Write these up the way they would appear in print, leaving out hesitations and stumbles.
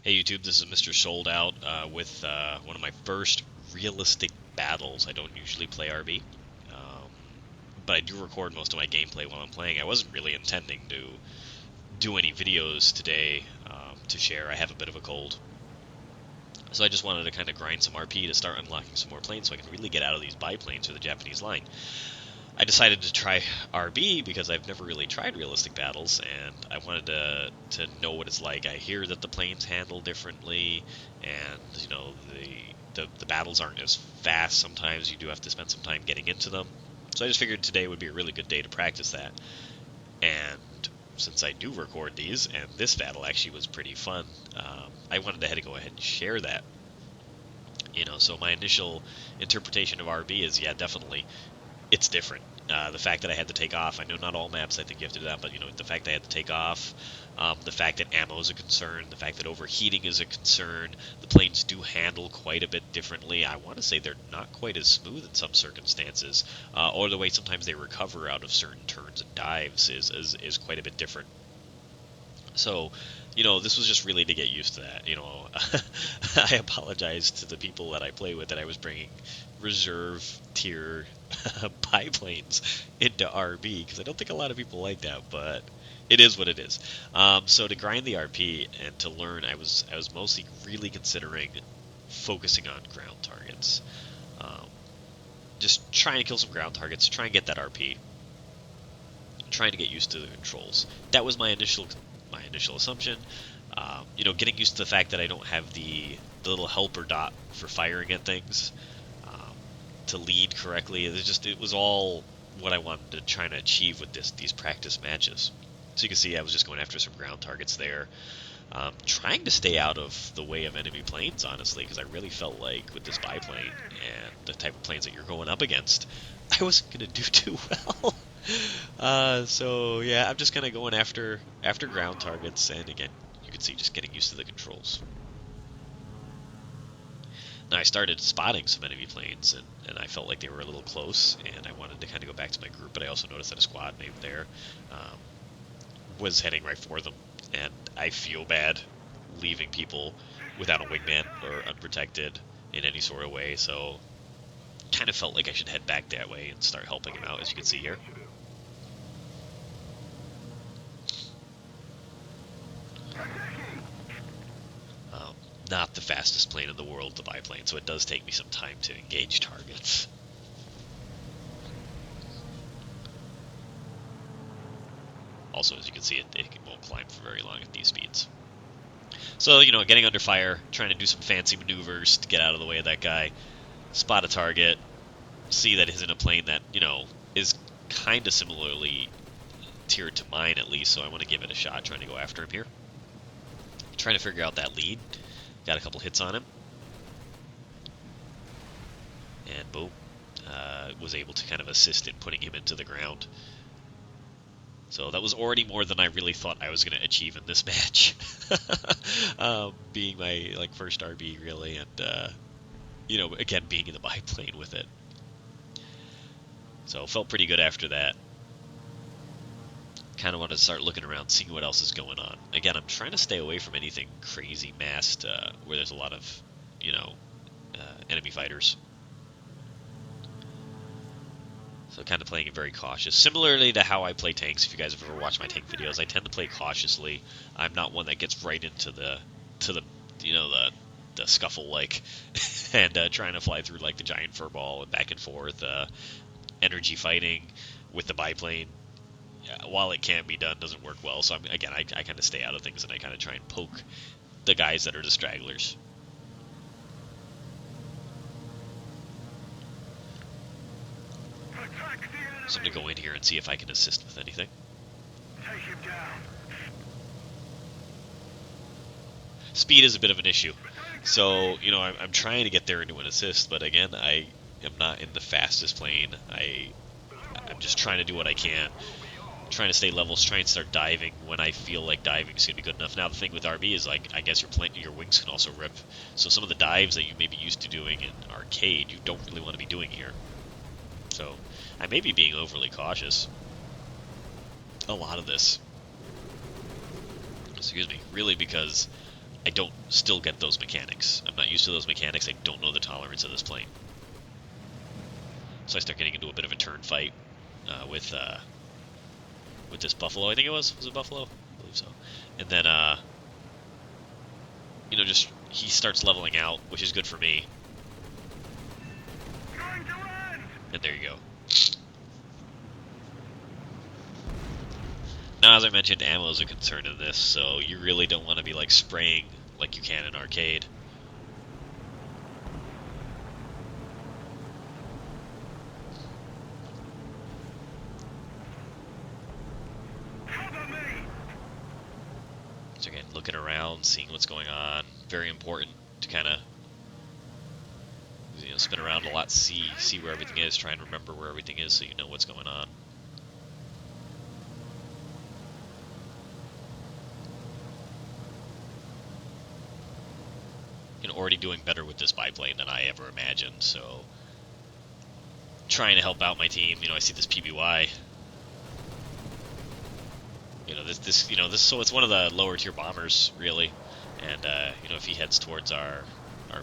Hey YouTube, this is MrSouldoubt with one of my first realistic battles. I don't usually play RB, but I do record most of my gameplay while I'm playing. I wasn't really intending to do any videos today to share. I have a bit of a cold, so I just wanted to kind of grind some RP to start unlocking some more planes so I can really get out of these biplanes or the Japanese line. I decided to try RB because I've never really tried realistic battles, and I wanted to know what it's like. I hear that the planes handle differently, and the battles aren't as fast. Sometimes you do have to spend some time getting into them. So I just figured today would be a really good day to practice that. And since I do record these, and this battle actually was pretty fun, I wanted to go ahead and share that. So my initial interpretation of RB is, yeah, definitely it's different. The fact that I had to take off, I know not all maps I think you have to do that, but the fact that I had to take off, the fact that ammo is a concern, the fact that overheating is a concern, the planes do handle quite a bit differently. I want to say they're not quite as smooth in some circumstances, or the way sometimes they recover out of certain turns and dives is quite a bit different. So, this was just really to get used to that. I apologize to the people that I play with that I was bringing reserve tier biplanes into RB because I don't think a lot of people like that, but it is what it is. So to grind the RP and to learn, I was mostly really considering focusing on ground targets. Um, just trying to kill some ground targets, try and get that RP, trying to get used to the controls. That was my initial assumption. Getting used to the fact that I don't have the little helper dot for firing at things to lead correctly. It was all what I wanted to try to achieve with these practice matches. So you can see I was just going after some ground targets there, trying to stay out of the way of enemy planes, honestly, because I really felt like with this biplane and the type of planes that you're going up against, I wasn't going to do too well. So yeah, I'm just kind of going after ground targets, and again, you can see just getting used to the controls. Now I started spotting some enemy planes, and I felt like they were a little close, and I wanted to kind of go back to my group, but I also noticed that a squad mate there was heading right for them, and I feel bad leaving people without a wingman or unprotected in any sort of way, so kind of felt like I should head back that way and start helping him out, as you can see here. Not the fastest plane in the world, the biplane, so it does take me some time to engage targets. Also, as you can see, it won't climb for very long at these speeds. So, getting under fire, trying to do some fancy maneuvers to get out of the way of that guy, spot a target, see that he's in a plane that, is kind of similarly tiered to mine at least, so I want to give it a shot trying to go after him here. Trying to figure out that lead. Got a couple hits on him. And boom. Was able to kind of assist in putting him into the ground. So that was already more than I really thought I was going to achieve in this match. Being my first RB really, and again being in the biplane with it. So felt pretty good after that. Kind of want to start looking around, seeing what else is going on. Again, I'm trying to stay away from anything crazy massed where there's a lot of, enemy fighters. So kind of playing it very cautious. Similarly to how I play tanks, if you guys have ever watched my tank videos, I tend to play cautiously. I'm not one that gets right into the scuffle and trying to fly through like the giant furball and back and forth, energy fighting with the biplane. While it can be done, doesn't work well. So I kind of stay out of things, and I kind of try and poke the guys that are the stragglers. So I'm going to go in here and see if I can assist with anything. Speed is a bit of an issue. So, I'm trying to get there into an assist, but again, I am not in the fastest plane. I'm just trying to do what I can. Trying to stay levels, trying to start diving when I feel like diving is going to be good enough. Now, the thing with RB is, I guess your wings can also rip. So some of the dives that you may be used to doing in arcade, you don't really want to be doing here. So I may be being overly cautious. A lot of this. Excuse me. Really because I don't still get those mechanics. I'm not used to those mechanics. I don't know the tolerance of this plane. So I start getting into a bit of a turn fight with this buffalo. I think it was. Was it buffalo? I believe so. And then just he starts leveling out, which is good for me. And there you go. Now, as I mentioned, ammo is a concern in this, so you really don't want to be like spraying like you can in arcade. So again, looking around, seeing what's going on, very important to kind of spin around a lot, see where everything is, try and remember where everything is so you know what's going on. Already doing better with this biplane than I ever imagined, so trying to help out my team. I see this PBY. This so it's one of the lower tier bombers, really, and if he heads towards our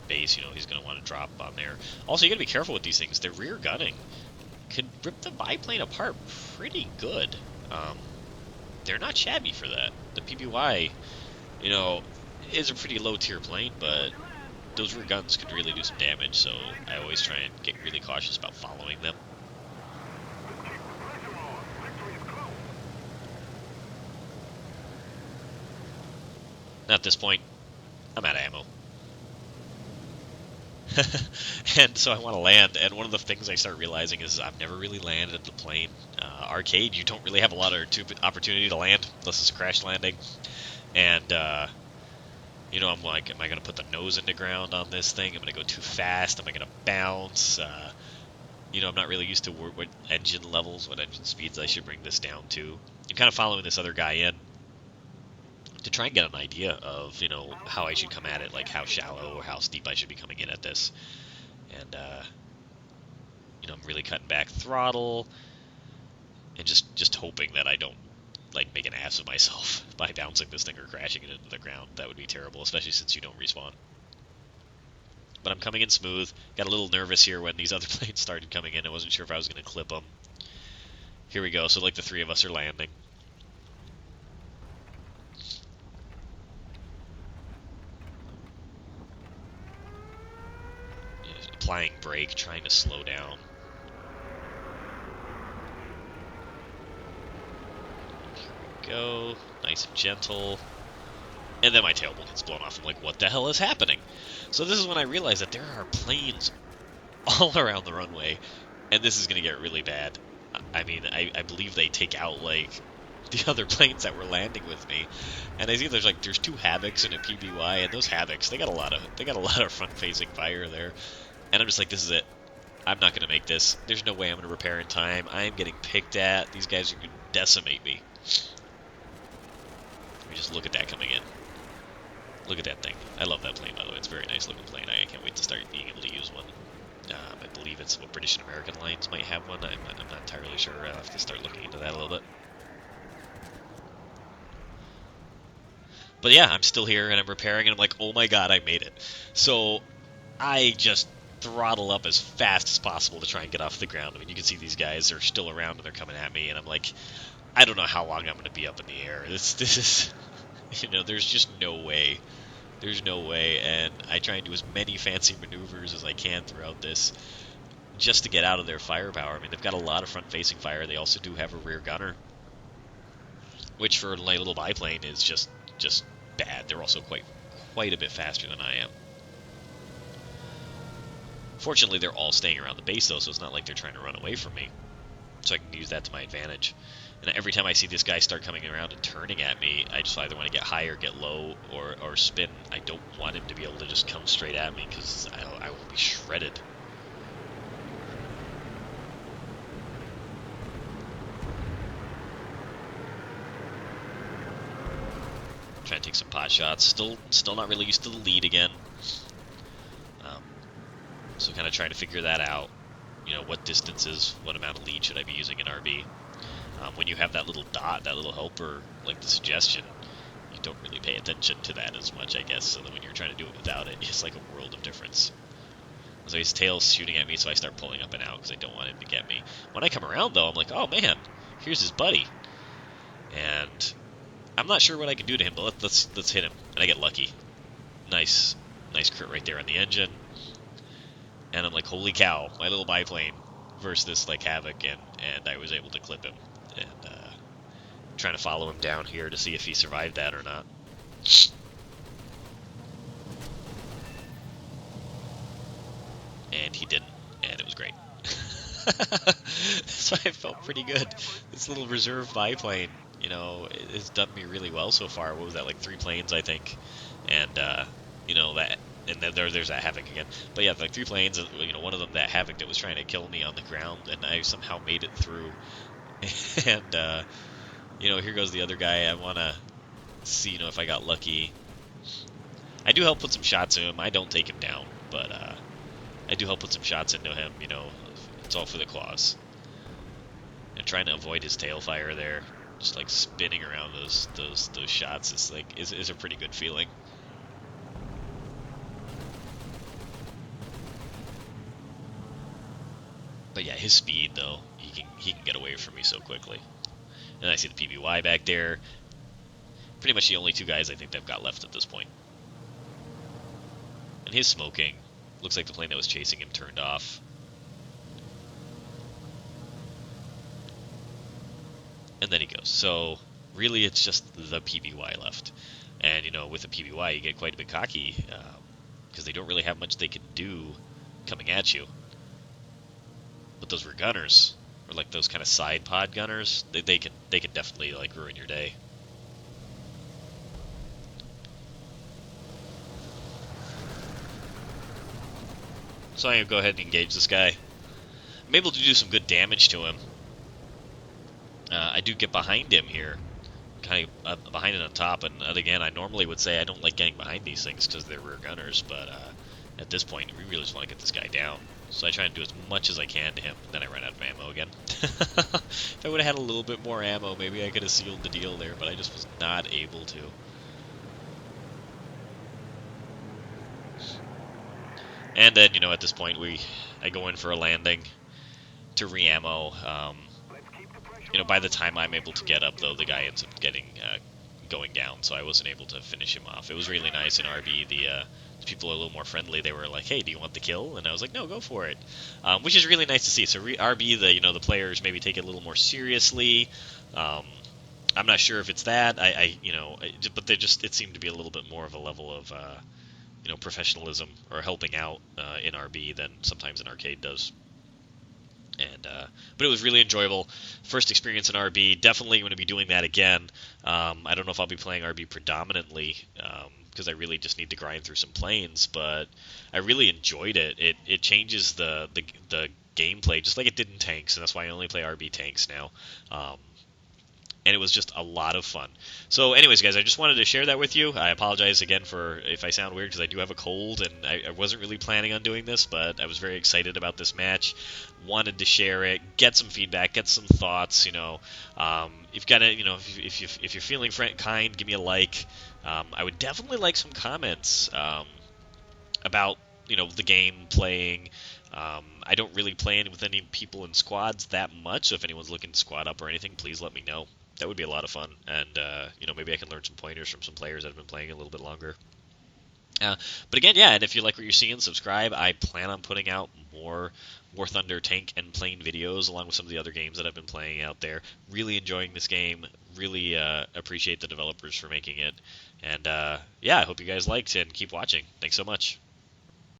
base, he's going to want to drop on there. Also, you got to be careful with these things. They're rear gunning, could rip the biplane apart pretty good. They're not shabby for that. The PBY, is a pretty low tier plane, but those rear guns could really do some damage, so I always try and get really cautious about following them. Now at this point, I'm out of ammo. And so I want to land, and one of the things I start realizing is I've never really landed the plane. Arcade, you don't really have a lot of opportunity to land, unless it's a crash landing. And I'm like, am I going to put the nose in the ground on this thing? Am I going to go too fast? Am I going to bounce? I'm not really used to what engine levels, what engine speeds I should bring this down to. I'm kind of following this other guy in to try and get an idea of, how I should come at it, like how shallow or how steep I should be coming in at this. And, I'm really cutting back throttle and just hoping that I don't make an ass of myself by bouncing this thing or crashing it into the ground. That would be terrible, especially since you don't respawn. But I'm coming in smooth. Got a little nervous here when these other planes started coming in. I wasn't sure if I was going to clip them. Here we go. So the three of us are landing. Applying brake, trying to slow down. Go, nice and gentle, and then my tailbolt gets blown off. I'm like, what the hell is happening? So this is when I realized that there are planes all around the runway, and this is going to get really bad. I mean, I believe they take out, the other planes that were landing with me, and I see there's two Havocs and a PBY, and those Havocs, they got a lot of front-facing fire there, and I'm just like, this is it. I'm not going to make this. There's no way I'm going to repair in time. I am getting picked at. These guys are going to decimate me. Just look at that coming in. Look at that thing. I love that plane, by the way. It's a very nice looking plane. I can't wait to start being able to use one. I believe it's what British and American lines might have one. I'm not entirely sure. I'll have to start looking into that a little bit. But yeah, I'm still here and I'm repairing and I'm like, oh my god, I made it. So I just throttle up as fast as possible to try and get off the ground. I mean, you can see these guys are still around and they're coming at me, and I'm like, I don't know how long I'm going to be up in the air. This is, there's just no way. There's no way, and I try and do as many fancy maneuvers as I can throughout this just to get out of their firepower. I mean, they've got a lot of front-facing fire. They also do have a rear gunner, which for a little biplane is just bad. They're also quite a bit faster than I am. Fortunately, they're all staying around the base, though, so it's not like they're trying to run away from me. So I can use that to my advantage. And every time I see this guy start coming around and turning at me, I just either want to get high or get low or spin. I don't want him to be able to just come straight at me because I will be shredded. Trying to take some pot shots. Still not really used to the lead again. So kind of trying to figure that out. What distances, what amount of lead should I be using in RB? When you have that little dot, that little helper, like the suggestion, you don't really pay attention to that as much, I guess. So that when you're trying to do it without it, it's like a world of difference. So his tail's shooting at me, so I start pulling up and out because I don't want him to get me. When I come around, though, I'm like, oh man, here's his buddy. And I'm not sure what I can do to him, but let's hit him. And I get lucky. Nice crit right there on the engine. And I'm like, holy cow, my little biplane versus this like Havoc, and I was able to clip him. And trying to follow him down here to see if he survived that or not. And he didn't, and it was great. So I felt pretty good. This little reserve biplane, you know, it has done me really well so far. What was that, like 3 planes, I think? And, you know, that, and then there's that Havoc again. But yeah, like 3 planes, you know, one of them, that Havoc that was trying to kill me on the ground, and I somehow made it through. And, you know, here goes the other guy. I want to see, you know, if I got lucky. I do help put some shots in him. I don't take him down, but, I do help put some shots into him, you know. It's all for the cause. And trying to avoid his tail fire there, just like spinning around those shots is like is a pretty good feeling. But yeah, his speed though, he can get away from me so quickly. And I see the PBY back there. Pretty much the only 2 guys I think they've got left at this point. And his smoking looks like the plane that was chasing him turned off. And then he goes. So really, it's just the PBY left. And you know, with the PBY, you get quite a bit cocky because they don't really have much they can do coming at you. But those rear gunners, or like those kind of side pod gunners, they can definitely like ruin your day. So I'm gonna go ahead and engage this guy. I'm able to do some good damage to him. I do get behind him here, kind of behind it on top, and again, I normally would say I don't like getting behind these things because they're rear gunners, but at this point, we really just want to get this guy down. So I try and do as much as I can to him, and then I run out of ammo again. If I would have had a little bit more ammo, maybe I could have sealed the deal there, but I just was not able to. And then, you know, at this point, I go in for a landing to re-ammo. You know, by the time I'm able to get up, though, the guy ends up going down, so I wasn't able to finish him off. It was really nice in RB. The people are a little more friendly. They were like, "Hey, do you want the kill?" And I was like, "No, go for it," which is really nice to see. So RB, the players maybe take it a little more seriously. I'm not sure if it's that. But it seemed to be a little bit more of a level of professionalism or helping out in RB than sometimes an arcade does. And but it was really enjoyable. First experience in RB. Definitely going to be doing that again. I don't know if I'll be playing RB predominantly because I really just need to grind through some planes. But I really enjoyed it. It changes the gameplay just like it did in tanks, and that's why I only play RB tanks now. And it was just a lot of fun. So anyways, guys, I just wanted to share that with you. I apologize again for if I sound weird because I do have a cold, and I wasn't really planning on doing this, but I was very excited about this match. Wanted to share it, get some feedback, get some thoughts. You've got to, if you're feeling kind, give me a like. I would definitely like some comments about the game playing. I don't really play with any people in squads that much, so if anyone's looking to squad up or anything, please let me know. That would be a lot of fun, and maybe I can learn some pointers from some players that have been playing a little bit longer. But again, yeah, and if you like what you're seeing, subscribe. I plan on putting out more War Thunder tank and plane videos along with some of the other games that I've been playing out there. Really enjoying this game. Really appreciate the developers for making it. And yeah, I hope you guys liked and keep watching. Thanks so much.